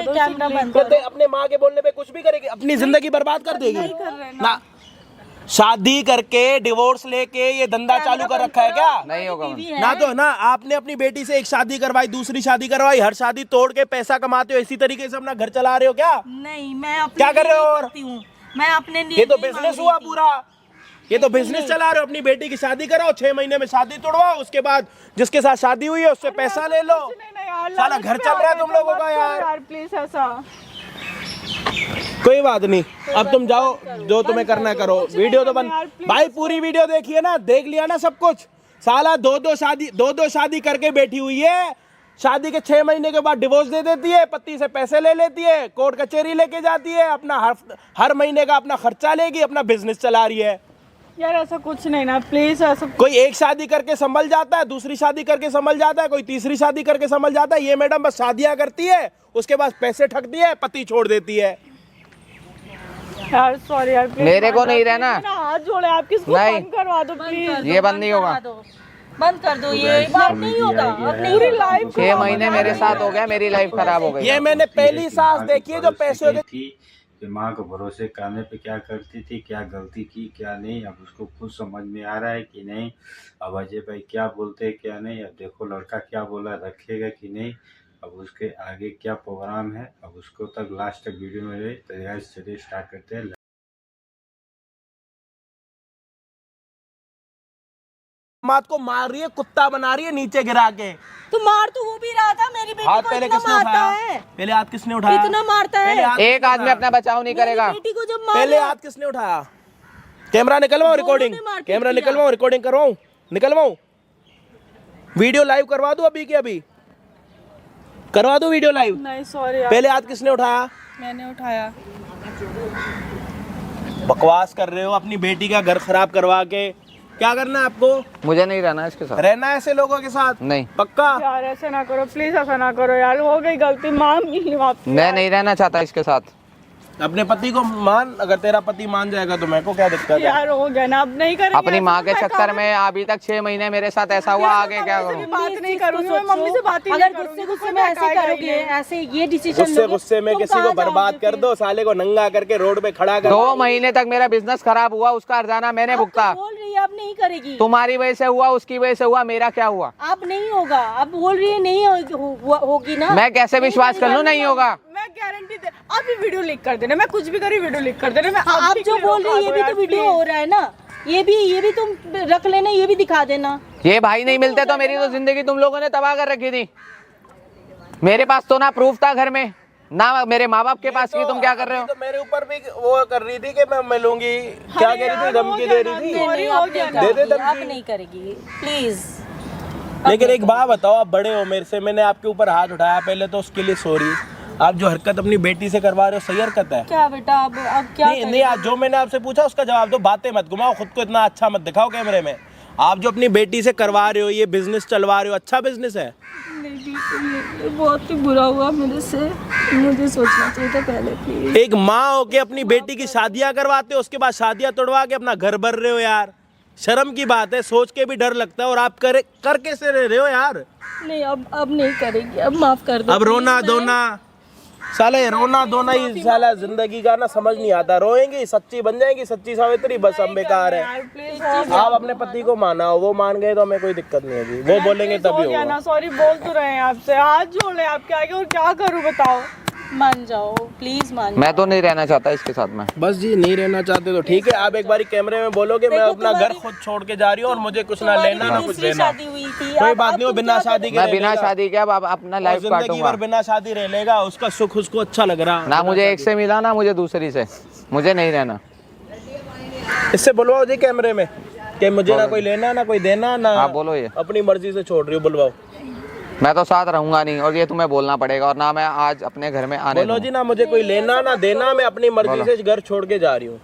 कैमरा बंद तो अपने माँ के बोलने पे कुछ भी करेगी? अपनी जिंदगी बर्बाद कर देगी ना। शादी करके डिवोर्स लेके ये धंधा चालू कर रखा है क्या? नहीं होगा ना। तो ना, आपने अपनी बेटी से एक शादी करवाई, दूसरी शादी करवाई, हर शादी तोड़ के पैसा कमाते हो, इसी तरीके से अपना घर चला रहे हो क्या? नहीं, मैं क्या कर रहे हो? और मैं अपने लिए ये तो बिजनेस हुआ पूरा। ये तो बिजनेस चला रहे हो। अपनी बेटी की शादी कराओ, 6 महीने में शादी तोड़वाओ, उसके बाद जिसके साथ शादी हुई है उससे पैसा ले लो। साला घर चल रहा है तुम लोगों का यार। प्लीज ऐसा कोई बात नहीं, अब तुम जाओ, जो तुम्हें करना करो। वीडियो तो बंद भाई, पूरी वीडियो देखिए ना, देख लिया ना सब कुछ। साला दो शादी करके बैठी हुई है, शादी के 6 महीने के बाद डिवोर्स दे देती है, पति से पैसे ले लेती है, कोर्ट कचहरी लेके जाती है, अपना हर महीने का अपना खर्चा लेगी, अपना बिजनेस चला रही है। यार ऐसा कुछ नहीं ना, प्लीज ऐसा। कोई एक शादी करके संभल जाता है, दूसरी शादी करके संभल जाता है, कोई तीसरी शादी करके संभल जाता है। ये मैडम बस शादियां करती है, उसके बाद पैसे ठगती है, पति छोड़ देती है। यार सॉरी यार, मेरे को नहीं रहना। हाथ जोड़े आपकी, इसको बंद करवा दो प्लीज। ये बंद नहीं होगा, बंद कर दो। ये बात नहीं होगा। अब नहीं, पूरी लाइफ 6 महीने मेरे साथ हो गया, मेरी लाइफ खराब हो गई। ये मैंने पहली सास देखी है जो पैसे थी कि माँ को भरोसे करने पे क्या करती थी, क्या गलती की क्या नहीं। अब उसको खुद समझ में आ रहा है कि नहीं, अब अजय भाई क्या बोलते हैं क्या नहीं। अब देखो लड़का क्या बोला, रखेगा कि नहीं, अब उसके आगे क्या प्रोग्राम है, अब उसको तक लास्ट तक वीडियो में रहे। तो गाइस चलिए स्टार्ट करते हैं। माँ को मार रही है, कुत्ता बना रही है नीचे गिरा के। तो मार तो वो भी रहा था, मेरी बेटी हाथ को पहले इतना किसने मारता उठाया? है। पहले हाथ किसने उठाया? इतना मारता है। एक आदमी अपना बचाव नहीं करेगा। मेरी बेटी को जब मार पहले हाथ किसने उठाया? कैमरा निकलवाओ, रिकॉर्डिंग, कैमरा निकलवाओ, रिकॉर्डिंग करवाऊं, निकलवाऊं, वीडियो लाइव करवा दूं? अभी के अभी करवा दूं वीडियो लाइव? नहीं सॉरी यार, पहले हाथ किसने उठाया? मैंने उठाया। बकवास कर रहे हो, अपनी बेटी का घर खराब करवा के। क्या करना है आपको? मुझे नहीं रहना इसके साथ। रहना है ऐसे लोगों के साथ? नहीं। पक्का? यार ऐसे ना करो प्लीज, ऐसा ना करो यार, हो गई गलती, मान ली माफी। मैं नहीं रहना चाहता इसके साथ। अपने पति को मान, अगर तेरा पति मान जाएगा तो मेरे को क्या दिक्कत है? यार हो गया ना, अब नहीं करेंगे। अपनी माँ के चक्कर में अभी तक 6 महीने मेरे साथ ऐसा हुआ, आगे क्या करूँ? बात नहीं करूंगी मैं, मम्मी से बात ही नहीं अगर करूंगी। गुस्से में ऐसे करोगे, ऐसे ये डिसीजन गुस्से में किसी को बर्बाद कर दो, साले को नंगा करके रोड पे खड़ा कर 2 महीने तक मेरा बिजनेस खराब हुआ, उसका हर्जाना मैंने भुगता। बोल रही है अब नहीं करेगी। तुम्हारी वजह से हुआ, उसकी वजह से हुआ, मेरा क्या हुआ? अब नहीं होगा। अब बोल रही है नहीं होगी ना। मैं कैसे विश्वास कर लूं नहीं होगा? मैं गारंटी दे, आप भी वीडियो लीक कर देना, मैं कुछ भी करी वीडियो लीक कर देना। मैं आप जो बोल रही है ये भी तो वीडियो हो रहा है ना, ये भी तुम रख लेना, ये भी दिखा देना। ये भाई नहीं मिलते तो मेरी तो जिंदगी तुम लोगों ने तबाह कर रखी थी। मेरे पास तो ना प्रूफ था घर में, ना मेरे माँ बाप के पास की। तुम क्या कर रहे हो? तो मेरे ऊपर भी वो कर रही थी कि मैं मिलूंगी, क्या कह रही थी, धमकी दे रही थी। दे दे अब धमकी। नहीं करेगी प्लीज। लेकिन एक बात बताओ, आप बड़े हो मेरे से, मैंने आपके ऊपर हाथ उठाया, पहले तो उसके लिए सॉरी। आप जो हरकत अपनी बेटी से करवा रहे हो सही हरकत है क्या बेटा? अब क्या नहीं, आज जो मैंने आपसे पूछा उसका जवाब दो, बातें मत घुमाओ, खुद को इतना अच्छा मत दिखाओ कैमरे में। आप जो अपनी बेटी से करवा रहे हो, ये बिजनेस चलवा रहे हो, अच्छा बिजनेस है? बहुत ही बुरा हुआ मेरे से, मुझे सोचना चाहिए था पहले। प्लीज एक माँ होके अपनी बेटी की शादियां करवाते हो, उसके बाद शादियां तोड़वा के अपना घर भर रहे हो यार। शर्म की बात है, सोच के भी डर लगता है। और आप कर कैसे रह रहे हो यार? नहीं, अब नहीं करेगी, अब माफ कर दो। अब रोना धोना साले रोना धोना ही साला जिंदगी का ना समझ नहीं आता। रोएंगी सच्ची बन जाएंगी, सच्ची सावित्री, बस हम बेकार है। आप अपने पति को माना, वो मान गए तो हमें कोई दिक्कत नहीं है। वो बोलेंगे तभी होगा ना। सॉरी बोल तो रहे हैं आपसे, हाथ जोड़ रहे हैं आपके आगे, और क्या करूं बताओ। मान जाओ प्लीज, मान मैं तो नहीं रहना चाहता इसके साथ में। बस जी, नहीं रहना चाहते तो ठीक है। आप एक बारी कैमरे में बोलोगे मैं अपना घर खुद छोड़ के जा रही हूँ और मुझे कुछ ना लेना ना कुछ देना। शादी हुई थी, कोई बात नहीं, वो बिना शादी के मैं बिना शादी के अब अपना लाइफ जिंदगी काटूंगा। भर बिना शादी रह लेगा, उसका सुख उसको अच्छा लग रहा ना मुझे एक से मिला ना मुझे दूसरी से, मुझे नहीं रहना। इससे बुलवाओ जी कैमरे में कि मुझे ना कोई लेना ना कोई देना ना। आप बोलो ये, अपनी मर्जी से छोड़ रही हो, बुलवाओ। मैं तो साथ रहूंगा नहीं और ये तुम्हें बोलना पड़ेगा, और ना मैं आज अपने घर में आने बोलो जी, ना मुझे कोई लेना ना देना, मैं अपनी मर्जी से घर छोड़ के जा रही हूँ।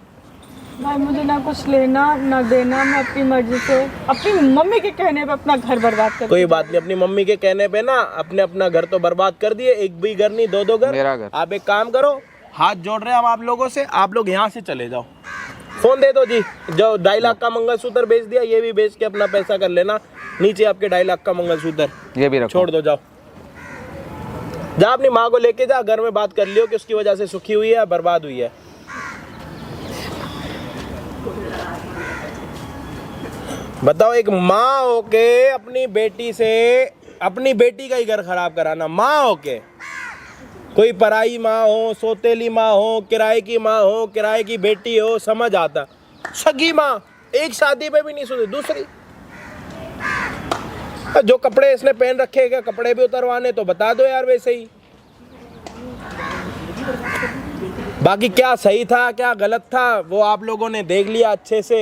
भाई मुझे ना कुछ लेना ना देना, मैं अपनी मर्जी से अपनी मम्मी के कहने पे अपना घर बर्बाद कर। कोई बात नहीं, अपनी मम्मी के कहने पे ना अपने अपना घर तो बर्बाद कर दिए। एक भी घर नहीं, दो घर। मेरा घर। आप एक काम करो, हाथ जोड़ रहे हैं हम आप लोगों से, आप लोग यहाँ से चले जाओ। फोन दे दो जी, जो 2.5 लाख का मंगलसूत्र बेच दिया, ये भी बेच के अपना पैसा कर लेना। नीचे आपके 2.5 लाख का मंगलसूत्र ये भी रखो। छोड़ दो, जाओ जा, अपनी माँ को लेके जा, घर में बात कर लियो कि उसकी वजह से सुखी हुई है या बर्बाद हुई है। बताओ, एक माँ होके अपनी बेटी से, अपनी बेटी का ही घर खराब कराना, माँ होके। कोई पराई माँ हो, सौतेली माँ हो, किराए की माँ हो, किराए की बेटी हो, समझ आता। सगी माँ एक शादी पे भी नहीं सुनी, दूसरी। जो कपड़े इसने पहन रखे हैं, कपड़े भी उतरवाने तो बता दो यार वैसे ही। बाकी क्या सही था क्या गलत था वो आप लोगों ने देख लिया अच्छे से।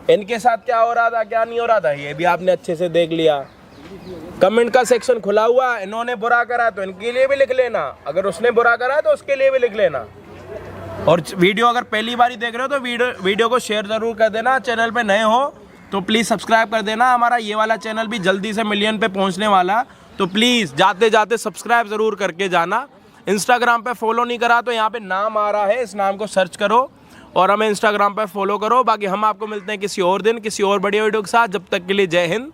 इनके साथ क्या हो रहा था क्या नहीं हो रहा था ये भी आपने अच्छे से देख लिया। कमेंट का सेक्शन खुला हुआ, इन्होंने बुरा करा तो इनके लिए भी लिख लेना, अगर उसने बुरा करा तो उसके लिए भी लिख लेना। और वीडियो अगर पहली बार ही देख रहे हो तो वीडियो को शेयर ज़रूर कर देना। चैनल पे नए हो तो प्लीज़ सब्सक्राइब कर देना। हमारा ये वाला चैनल भी जल्दी से मिलियन पे पहुंचने वाला, तो प्लीज़ जाते जाते सब्सक्राइब ज़रूर करके जाना। इंस्टाग्राम पे फॉलो नहीं करा तो यहाँ पे नाम आ रहा है, इस नाम को सर्च करो और हमें इंस्टाग्राम पे फॉलो करो। बाकी हम आपको मिलते हैं किसी और दिन किसी और बढ़िया वीडियो के साथ। जब तक के लिए जय हिंद।